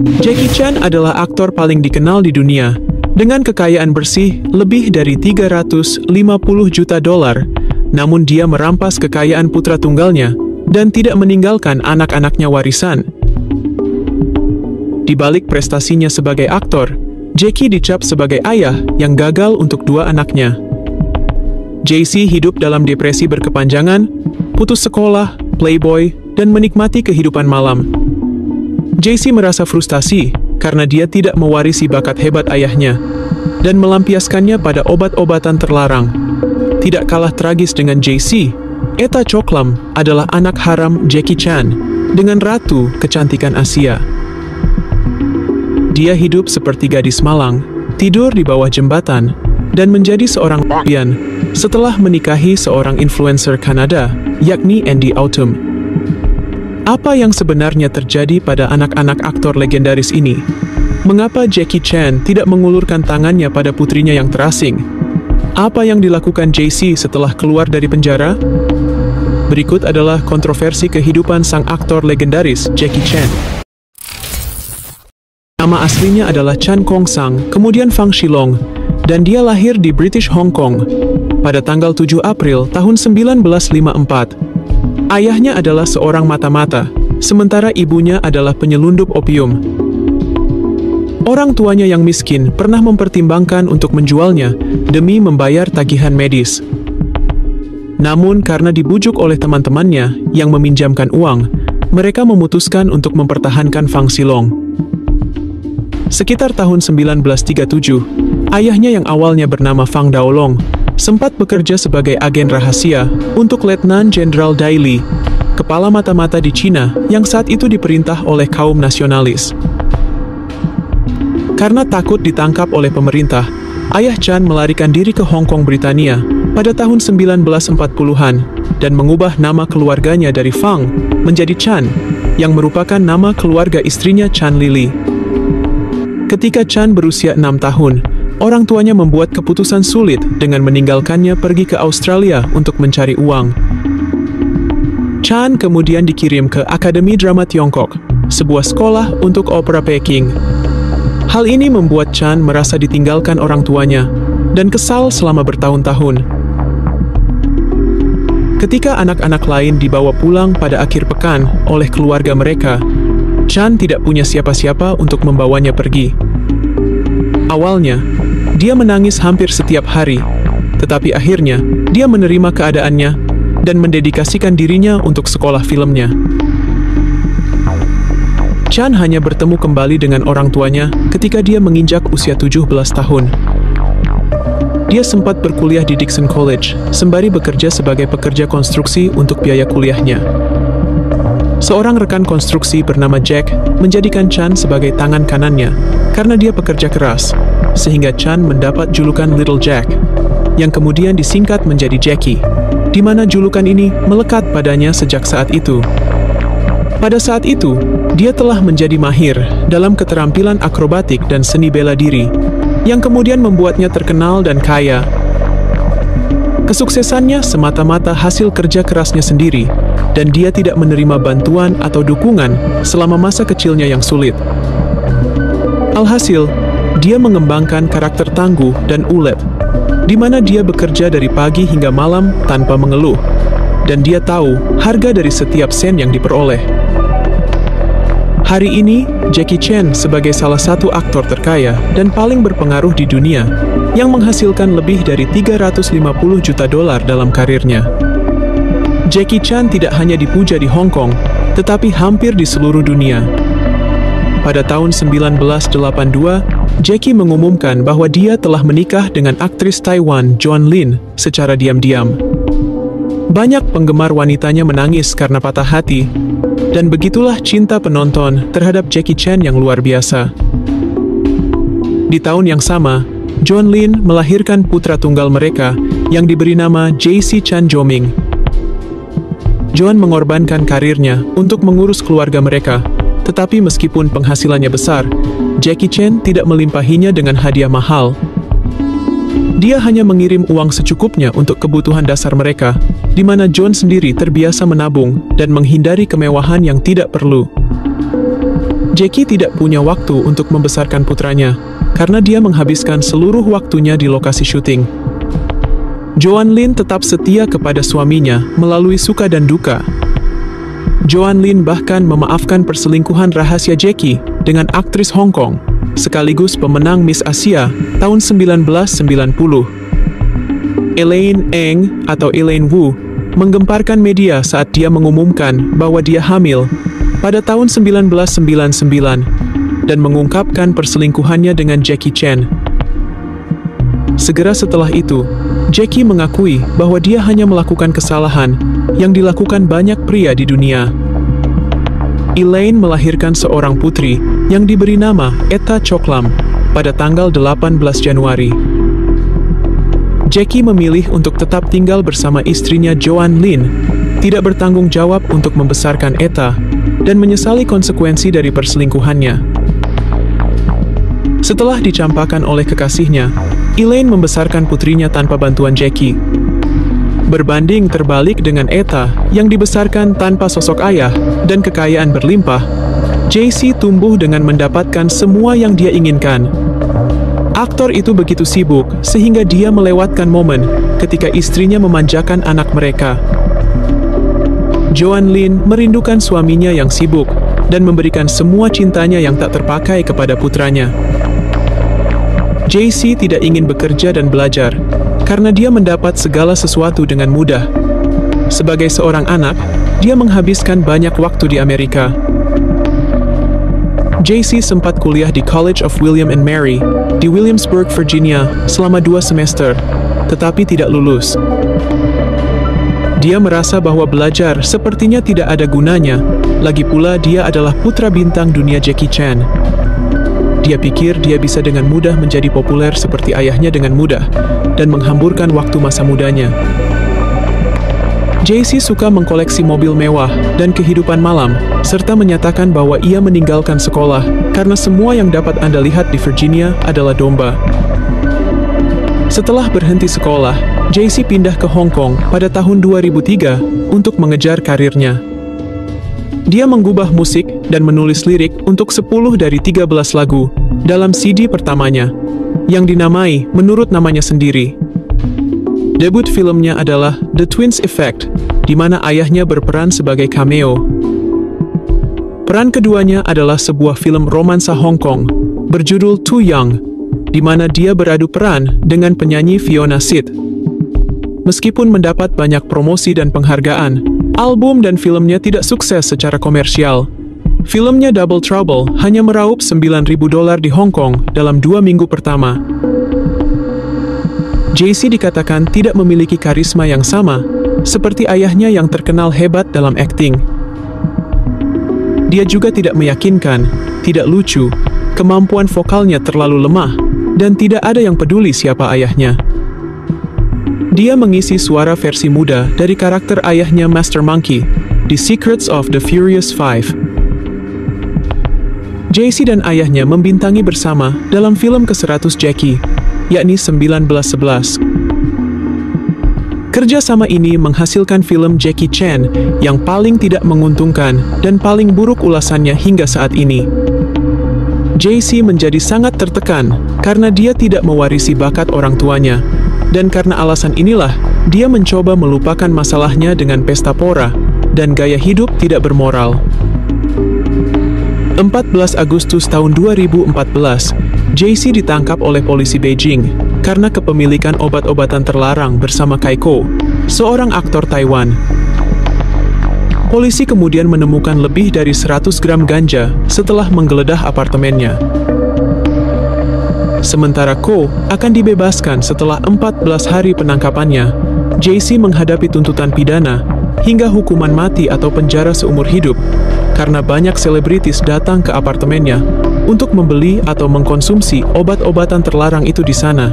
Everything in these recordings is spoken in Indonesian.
Jackie Chan adalah aktor paling dikenal di dunia, dengan kekayaan bersih lebih dari 350 juta dolar, namun dia merampas kekayaan putra tunggalnya dan tidak meninggalkan anak-anaknya warisan. Di balik prestasinya sebagai aktor, Jackie dicap sebagai ayah yang gagal untuk dua anaknya. JC hidup dalam depresi berkepanjangan, putus sekolah, playboy, dan menikmati kehidupan malam. JC merasa frustasi karena dia tidak mewarisi bakat hebat ayahnya dan melampiaskannya pada obat-obatan terlarang. Tidak kalah tragis dengan JC, Etta Choklam adalah anak haram Jackie Chan dengan ratu kecantikan Asia. Dia hidup seperti gadis malang, tidur di bawah jembatan, dan menjadi seorang pian setelah menikahi seorang influencer Kanada, yakni Andy Autumn. Apa yang sebenarnya terjadi pada anak-anak aktor legendaris ini? Mengapa Jackie Chan tidak mengulurkan tangannya pada putrinya yang terasing? Apa yang dilakukan JC setelah keluar dari penjara? Berikut adalah kontroversi kehidupan sang aktor legendaris Jackie Chan. Nama aslinya adalah Chan Kong Sang, kemudian Fang Shilong, dan dia lahir di British Hong Kong pada tanggal 7 April tahun 1954. Ayahnya adalah seorang mata-mata, sementara ibunya adalah penyelundup opium. Orang tuanya yang miskin pernah mempertimbangkan untuk menjualnya demi membayar tagihan medis. Namun karena dibujuk oleh teman-temannya yang meminjamkan uang, mereka memutuskan untuk mempertahankan Fang Shilong. Sekitar tahun 1937, ayahnya yang awalnya bernama Fang Daolong sempat bekerja sebagai agen rahasia untuk Letnan Jenderal Dai Li, kepala mata-mata di Cina yang saat itu diperintah oleh kaum nasionalis. Karena takut ditangkap oleh pemerintah, ayah Chan melarikan diri ke Hong Kong, Britania pada tahun 1940-an dan mengubah nama keluarganya dari Fang menjadi Chan, yang merupakan nama keluarga istrinya Chan Lili. Ketika Chan berusia 6 tahun, orang tuanya membuat keputusan sulit dengan meninggalkannya pergi ke Australia untuk mencari uang. Chan kemudian dikirim ke Akademi Drama Tiongkok, sebuah sekolah untuk opera Peking. Hal ini membuat Chan merasa ditinggalkan orang tuanya dan kesal selama bertahun-tahun. Ketika anak-anak lain dibawa pulang pada akhir pekan oleh keluarga mereka, Chan tidak punya siapa-siapa untuk membawanya pergi. Awalnya, dia menangis hampir setiap hari, tetapi akhirnya dia menerima keadaannya dan mendedikasikan dirinya untuk sekolah filmnya. Chan hanya bertemu kembali dengan orang tuanya ketika dia menginjak usia 17 tahun. Dia sempat berkuliah di Dickson College, sembari bekerja sebagai pekerja konstruksi untuk biaya kuliahnya. Seorang rekan konstruksi bernama Jack menjadikan Chan sebagai tangan kanannya karena dia pekerja keras, sehingga Chan mendapat julukan Little Jack, yang kemudian disingkat menjadi Jackie, di mana julukan ini melekat padanya sejak saat itu. Pada saat itu, dia telah menjadi mahir dalam keterampilan akrobatik dan seni bela diri, yang kemudian membuatnya terkenal dan kaya. Kesuksesannya semata-mata hasil kerja kerasnya sendiri, dan dia tidak menerima bantuan atau dukungan selama masa kecilnya yang sulit. Alhasil, dia mengembangkan karakter tangguh dan ulet, di mana dia bekerja dari pagi hingga malam tanpa mengeluh, dan dia tahu harga dari setiap sen yang diperoleh. Hari ini, Jackie Chan sebagai salah satu aktor terkaya dan paling berpengaruh di dunia, yang menghasilkan lebih dari 350 juta dolar dalam karirnya. Jackie Chan tidak hanya dipuja di Hong Kong, tetapi hampir di seluruh dunia. Pada tahun 1982, Jackie mengumumkan bahwa dia telah menikah dengan aktris Taiwan Joan Lin secara diam-diam. Banyak penggemar wanitanya menangis karena patah hati, dan begitulah cinta penonton terhadap Jackie Chan yang luar biasa. Di tahun yang sama, Joan Lin melahirkan putra tunggal mereka yang diberi nama JC Chan Joming. Joan mengorbankan karirnya untuk mengurus keluarga mereka, tetapi meskipun penghasilannya besar, Jackie Chan tidak melimpahinya dengan hadiah mahal. Dia hanya mengirim uang secukupnya untuk kebutuhan dasar mereka, di mana John sendiri terbiasa menabung dan menghindari kemewahan yang tidak perlu. Jackie tidak punya waktu untuk membesarkan putranya, karena dia menghabiskan seluruh waktunya di lokasi syuting. Joan Lynn tetap setia kepada suaminya melalui suka dan duka. Joan Lynn bahkan memaafkan perselingkuhan rahasia Jackie dengan aktris Hong Kong, sekaligus pemenang Miss Asia tahun 1990. Elaine Eng atau Elaine Wu menggemparkan media saat dia mengumumkan bahwa dia hamil pada tahun 1999 dan mengungkapkan perselingkuhannya dengan Jackie Chan. Segera setelah itu, Jackie mengakui bahwa dia hanya melakukan kesalahan yang dilakukan banyak pria di dunia. Elaine melahirkan seorang putri yang diberi nama Etta Cocklam pada tanggal 18 Januari. Jackie memilih untuk tetap tinggal bersama istrinya Joan Lynn, tidak bertanggung jawab untuk membesarkan Etta, dan menyesali konsekuensi dari perselingkuhannya. Setelah dicampakkan oleh kekasihnya, Elaine membesarkan putrinya tanpa bantuan Jackie. Berbanding terbalik dengan Etta yang dibesarkan tanpa sosok ayah dan kekayaan berlimpah, JC tumbuh dengan mendapatkan semua yang dia inginkan. Aktor itu begitu sibuk sehingga dia melewatkan momen ketika istrinya memanjakan anak mereka. Joan Lynn merindukan suaminya yang sibuk dan memberikan semua cintanya yang tak terpakai kepada putranya. JC tidak ingin bekerja dan belajar karena dia mendapat segala sesuatu dengan mudah. Sebagai seorang anak, dia menghabiskan banyak waktu di Amerika. JC sempat kuliah di College of William and Mary di Williamsburg, Virginia selama 2 semester, tetapi tidak lulus. Dia merasa bahwa belajar sepertinya tidak ada gunanya, lagi pula dia adalah putra bintang dunia Jackie Chan. Dia pikir dia bisa dengan mudah menjadi populer seperti ayahnya dengan mudah, dan menghamburkan waktu masa mudanya. JC suka mengkoleksi mobil mewah dan kehidupan malam, serta menyatakan bahwa ia meninggalkan sekolah karena semua yang dapat Anda lihat di Virginia adalah domba. Setelah berhenti sekolah, JC pindah ke Hong Kong pada tahun 2003 untuk mengejar karirnya. Dia menggubah musik dan menulis lirik untuk 10 dari 13 lagu dalam CD pertamanya, yang dinamai menurut namanya sendiri. Debut filmnya adalah The Twins Effect, di mana ayahnya berperan sebagai cameo. Peran keduanya adalah sebuah film romansa Hong Kong berjudul Too Young, di mana dia beradu peran dengan penyanyi Fiona Sid. Meskipun mendapat banyak promosi dan penghargaan, album dan filmnya tidak sukses secara komersial. Filmnya Double Trouble hanya meraup $9.000 di Hong Kong dalam 2 minggu pertama. JC dikatakan tidak memiliki karisma yang sama, seperti ayahnya yang terkenal hebat dalam akting. Dia juga tidak meyakinkan, tidak lucu, kemampuan vokalnya terlalu lemah, dan tidak ada yang peduli siapa ayahnya. Dia mengisi suara versi muda dari karakter ayahnya Master Monkey di Secrets of the Furious 5. JC dan ayahnya membintangi bersama dalam film ke-100 Jackie, yakni 1911. Kerjasama ini menghasilkan film Jackie Chan yang paling tidak menguntungkan dan paling buruk ulasannya hingga saat ini. JC menjadi sangat tertekan karena dia tidak mewarisi bakat orang tuanya, dan karena alasan inilah dia mencoba melupakan masalahnya dengan pesta pora dan gaya hidup tidak bermoral. 14 Agustus tahun 2014, JC ditangkap oleh polisi Beijing karena kepemilikan obat-obatan terlarang bersama Kaiko, seorang aktor Taiwan. Polisi kemudian menemukan lebih dari 100 gram ganja setelah menggeledah apartemennya. Sementara Ko akan dibebaskan setelah 14 hari penangkapannya, JC menghadapi tuntutan pidana hingga hukuman mati atau penjara seumur hidup karena banyak selebritis datang ke apartemennya untuk membeli atau mengkonsumsi obat-obatan terlarang itu di sana.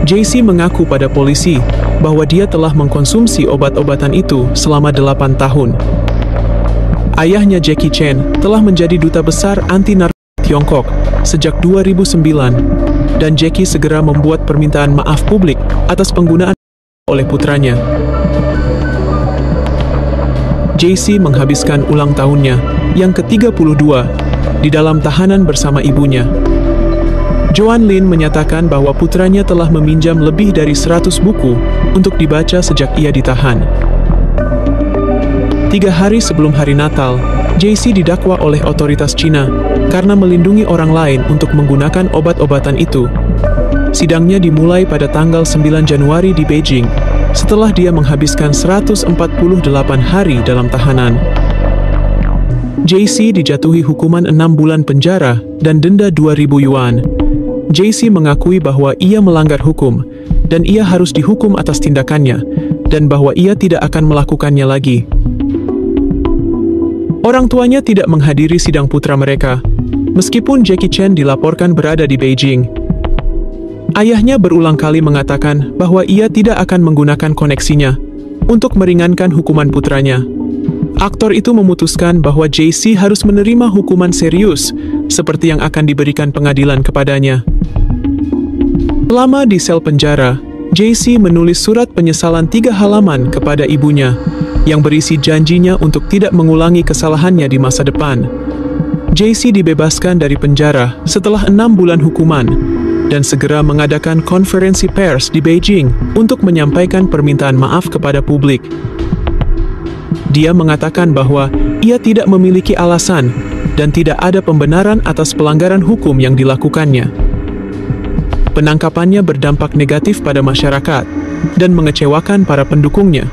JC mengaku pada polisi bahwa dia telah mengkonsumsi obat-obatan itu selama 8 tahun. Ayahnya Jackie Chan telah menjadi duta besar anti-narkotika Tiongkok sejak 2009, dan Jackie segera membuat permintaan maaf publik atas penggunaan oleh putranya. JC menghabiskan ulang tahunnya yang ke-32, di dalam tahanan bersama ibunya. Joan Lin menyatakan bahwa putranya telah meminjam lebih dari 100 buku untuk dibaca sejak ia ditahan. 3 hari sebelum hari Natal, JC didakwa oleh otoritas Cina karena melindungi orang lain untuk menggunakan obat-obatan itu. Sidangnya dimulai pada tanggal 9 Januari di Beijing, setelah dia menghabiskan 148 hari dalam tahanan. JC dijatuhi hukuman 6 bulan penjara dan denda 2.000 yuan. JC mengakui bahwa ia melanggar hukum, dan ia harus dihukum atas tindakannya, dan bahwa ia tidak akan melakukannya lagi. Orang tuanya tidak menghadiri sidang putra mereka, meskipun Jackie Chan dilaporkan berada di Beijing. Ayahnya berulang kali mengatakan bahwa ia tidak akan menggunakan koneksinya untuk meringankan hukuman putranya. Aktor itu memutuskan bahwa JC harus menerima hukuman serius, seperti yang akan diberikan pengadilan kepadanya. Selama di sel penjara, JC menulis surat penyesalan 3 halaman kepada ibunya, yang berisi janjinya untuk tidak mengulangi kesalahannya di masa depan. JC dibebaskan dari penjara setelah 6 bulan hukuman, dan segera mengadakan konferensi pers di Beijing untuk menyampaikan permintaan maaf kepada publik. Dia mengatakan bahwa ia tidak memiliki alasan dan tidak ada pembenaran atas pelanggaran hukum yang dilakukannya. Penangkapannya berdampak negatif pada masyarakat dan mengecewakan para pendukungnya,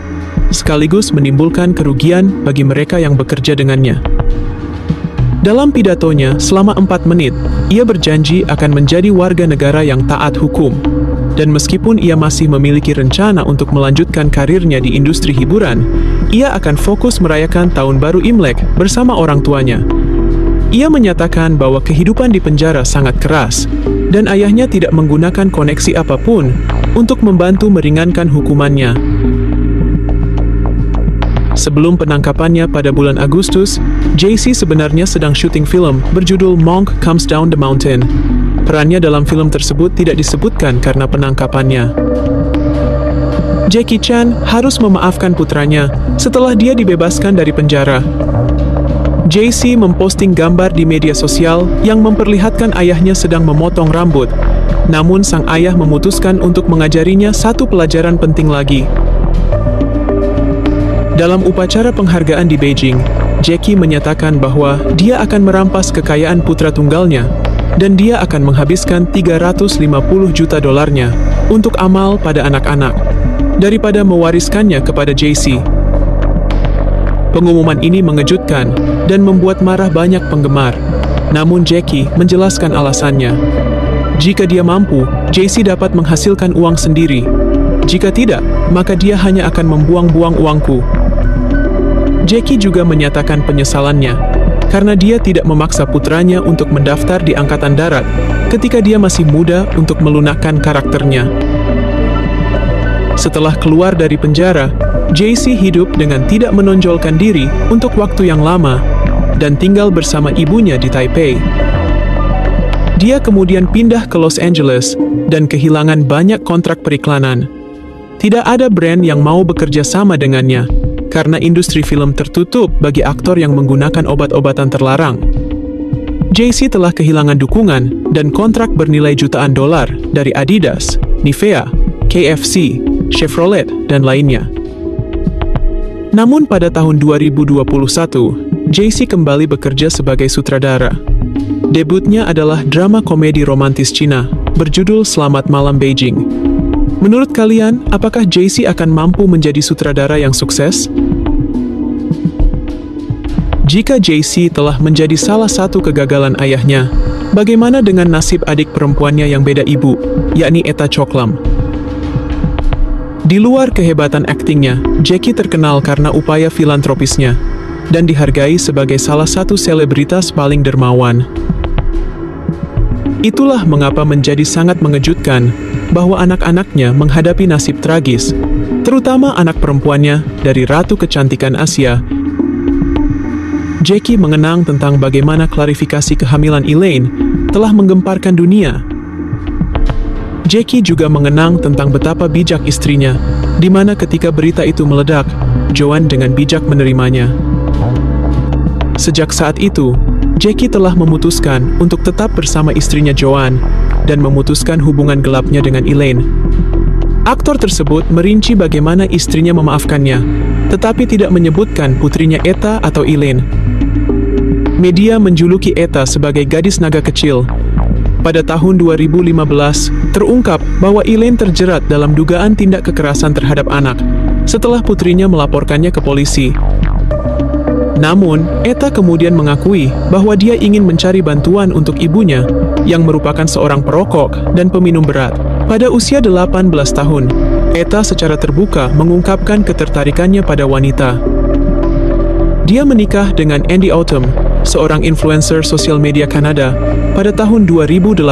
sekaligus menimbulkan kerugian bagi mereka yang bekerja dengannya. Dalam pidatonya selama 4 menit, ia berjanji akan menjadi warga negara yang taat hukum. Dan meskipun ia masih memiliki rencana untuk melanjutkan karirnya di industri hiburan, ia akan fokus merayakan Tahun Baru Imlek bersama orang tuanya. Ia menyatakan bahwa kehidupan di penjara sangat keras, dan ayahnya tidak menggunakan koneksi apapun untuk membantu meringankan hukumannya. Sebelum penangkapannya pada bulan Agustus, JC sebenarnya sedang syuting film berjudul Monk Comes Down the Mountain. Perannya dalam film tersebut tidak disebutkan karena penangkapannya. Jackie Chan harus memaafkan putranya setelah dia dibebaskan dari penjara. JC memposting gambar di media sosial yang memperlihatkan ayahnya sedang memotong rambut, namun sang ayah memutuskan untuk mengajarinya satu pelajaran penting lagi. Dalam upacara penghargaan di Beijing, Jackie menyatakan bahwa dia akan merampas kekayaan putra tunggalnya, dan dia akan menghabiskan 350 juta dolarnya untuk amal pada anak-anak, daripada mewariskannya kepada JC. Pengumuman ini mengejutkan dan membuat marah banyak penggemar. Namun Jackie menjelaskan alasannya. Jika dia mampu, JC dapat menghasilkan uang sendiri. Jika tidak, maka dia hanya akan membuang-buang uangku. Jackie juga menyatakan penyesalannya, karena dia tidak memaksa putranya untuk mendaftar di Angkatan Darat ketika dia masih muda untuk melunakkan karakternya. Setelah keluar dari penjara, JC hidup dengan tidak menonjolkan diri untuk waktu yang lama dan tinggal bersama ibunya di Taipei. Dia kemudian pindah ke Los Angeles dan kehilangan banyak kontrak periklanan. Tidak ada brand yang mau bekerja sama dengannya, karena industri film tertutup bagi aktor yang menggunakan obat-obatan terlarang. JC telah kehilangan dukungan dan kontrak bernilai jutaan dolar dari Adidas, Nivea, KFC, Chevrolet, dan lainnya. Namun pada tahun 2021, JC kembali bekerja sebagai sutradara. Debutnya adalah drama komedi romantis Cina, berjudul Selamat Malam Beijing. Menurut kalian, apakah JC akan mampu menjadi sutradara yang sukses? Jika JC telah menjadi salah satu kegagalan ayahnya, bagaimana dengan nasib adik perempuannya yang beda ibu, yakni Etta Choklam? Di luar kehebatan aktingnya, Jackie terkenal karena upaya filantropisnya, dan dihargai sebagai salah satu selebritas paling dermawan. Itulah mengapa menjadi sangat mengejutkan bahwa anak-anaknya menghadapi nasib tragis, terutama anak perempuannya dari Ratu Kecantikan Asia. Jackie mengenang tentang bagaimana klarifikasi kehamilan Elaine telah menggemparkan dunia. Jackie juga mengenang tentang betapa bijak istrinya, di mana ketika berita itu meledak, Joan dengan bijak menerimanya. Sejak saat itu, Jackie telah memutuskan untuk tetap bersama istrinya Joanne dan memutuskan hubungan gelapnya dengan Elaine. Aktor tersebut merinci bagaimana istrinya memaafkannya, tetapi tidak menyebutkan putrinya Etta atau Elaine. Media menjuluki Etta sebagai gadis naga kecil. Pada tahun 2015, terungkap bahwa Elaine terjerat dalam dugaan tindak kekerasan terhadap anak setelah putrinya melaporkannya ke polisi. Namun, Etta kemudian mengakui bahwa dia ingin mencari bantuan untuk ibunya yang merupakan seorang perokok dan peminum berat. Pada usia 18 tahun, Etta secara terbuka mengungkapkan ketertarikannya pada wanita. Dia menikah dengan Andy Autumn, seorang influencer sosial media Kanada, pada tahun 2018.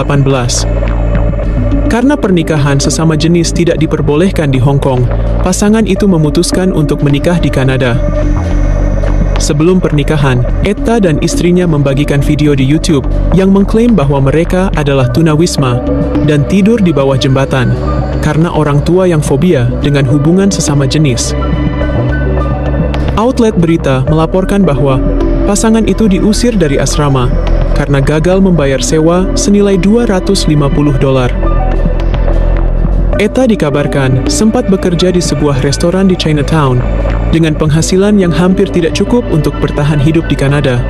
Karena pernikahan sesama jenis tidak diperbolehkan di Hong Kong, pasangan itu memutuskan untuk menikah di Kanada. Sebelum pernikahan, Etta dan istrinya membagikan video di YouTube yang mengklaim bahwa mereka adalah tunawisma dan tidur di bawah jembatan karena orang tua yang fobia dengan hubungan sesama jenis. Outlet berita melaporkan bahwa pasangan itu diusir dari asrama karena gagal membayar sewa senilai $250. Etta dikabarkan sempat bekerja di sebuah restoran di Chinatown dengan penghasilan yang hampir tidak cukup untuk bertahan hidup di Kanada.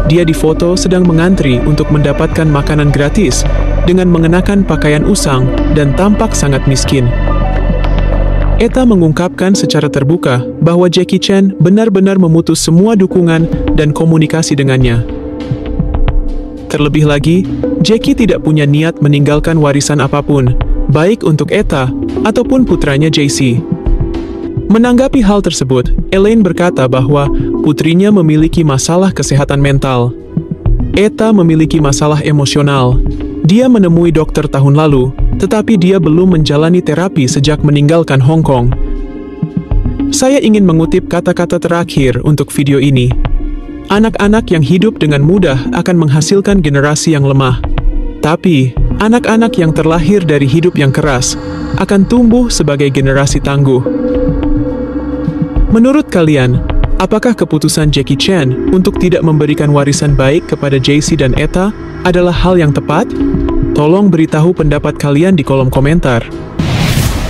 Dia difoto sedang mengantri untuk mendapatkan makanan gratis dengan mengenakan pakaian usang dan tampak sangat miskin. Etta mengungkapkan secara terbuka bahwa Jackie Chan benar-benar memutus semua dukungan dan komunikasi dengannya. Terlebih lagi, Jackie tidak punya niat meninggalkan warisan apapun, baik untuk Etta ataupun putranya JC. Menanggapi hal tersebut, Elaine berkata bahwa putrinya memiliki masalah kesehatan mental. Etta memiliki masalah emosional. Dia menemui dokter tahun lalu, tetapi dia belum menjalani terapi sejak meninggalkan Hong Kong. Saya ingin mengutip kata-kata terakhir untuk video ini. Anak-anak yang hidup dengan mudah akan menghasilkan generasi yang lemah. Tapi, anak-anak yang terlahir dari hidup yang keras akan tumbuh sebagai generasi tangguh. Menurut kalian, apakah keputusan Jackie Chan untuk tidak memberikan warisan baik kepada JC dan Etta adalah hal yang tepat? Tolong beritahu pendapat kalian di kolom komentar.